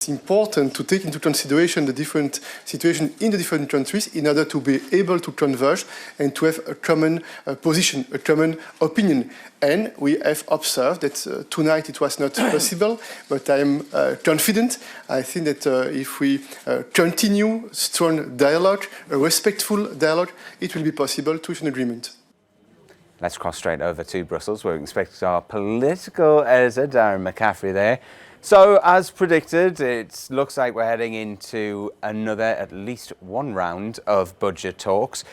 It's important to take into consideration the different situations in the different countries in order to be able to converge and to have a common position, a common opinion. And we have observed that tonight it was not possible, but I am confident. I think that if we continue strong dialogue, a respectful dialogue, it will be possible to reach an agreement. Let's cross straight over to Brussels, where we expect our political editor, Darren McCaffrey, there. So, as predicted, it looks like we're heading into another, at least one round of budget talks.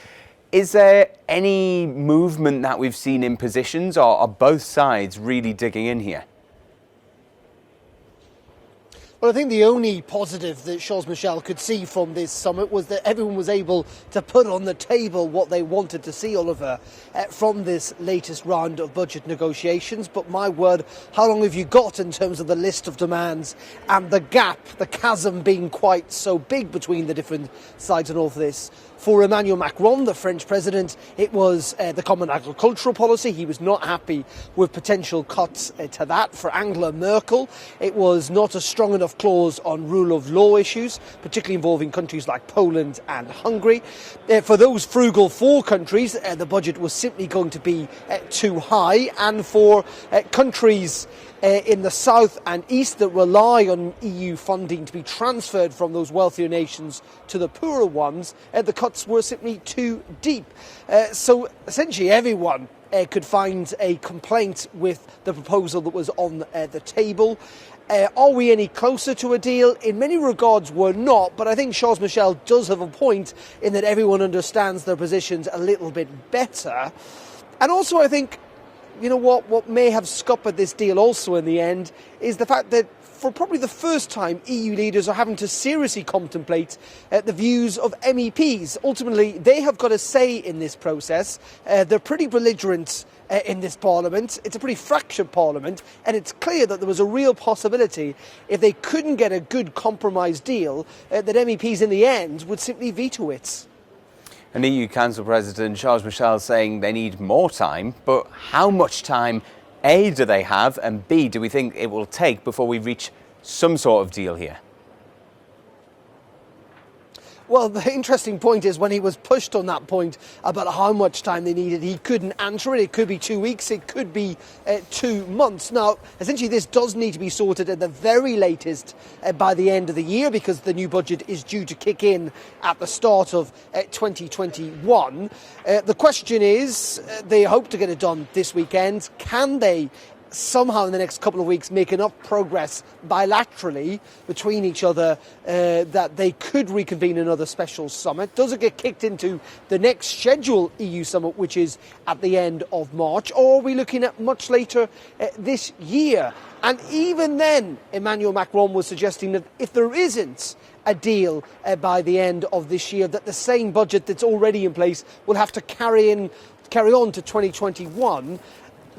Is there any movement that we've seen in positions, or are both sides really digging in here? Well, I think the only positive that Charles Michel could see from this summit was that everyone was able to put on the table what they wanted to see, Oliver, from this latest round of budget negotiations. But my word, how long have you got in terms of the list of demands and the gap, the chasm being quite so big between the different sides and all of this? For Emmanuel Macron, the French president, it was the common agricultural policy. He was not happy with potential cuts to that. For Angela Merkel, it was not a strong enough clause on rule of law issues, particularly involving countries like Poland and Hungary. For those frugal four countries, the budget was simply going to be too high. And for countries in the south and east that rely on EU funding to be transferred from those wealthier nations to the poorer ones, the cuts were simply too deep. So essentially everyone could find a complaint with the proposal that was on the table. Are we any closer to a deal? In many regards we're not, but I think Charles Michel does have a point in that everyone understands their positions a little bit better. And also I think, you know what may have scuppered this deal also in the end is the fact that for probably the first time EU leaders are having to seriously contemplate the views of MEPs. Ultimately, they have got a say in this process. They're pretty belligerent in this parliament. It's a pretty fractured parliament, and it's clear that there was a real possibility if they couldn't get a good compromise deal that MEPs in the end would simply veto it. And EU Council President Charles Michel saying they need more time, but how much time, A, do they have, and B, do we think it will take before we reach some sort of deal here? Well, the interesting point is when he was pushed on that point about how much time they needed, he couldn't answer it. It could be 2 weeks, it could be 2 months. Now, essentially, this does need to be sorted at the very latest by the end of the year because the new budget is due to kick in at the start of 2021. The question is, they hope to get it done this weekend. Can they somehow in the next couple of weeks make enough progress bilaterally between each other that they could reconvene another special summit? Does it get kicked into the next scheduled EU summit, which is at the end of March, or are we looking at much later this year? And even then, Emmanuel Macron was suggesting that if there isn't a deal by the end of this year, that the same budget that's already in place will have to carry on to 2021.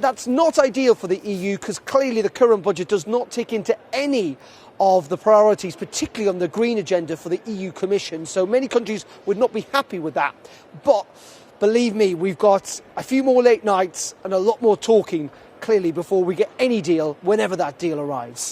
That's not ideal for the EU because clearly the current budget does not take into any of the priorities, particularly on the green agenda for the EU Commission. So many countries would not be happy with that. But believe me, we've got a few more late nights and a lot more talking clearly before we get any deal, whenever that deal arrives.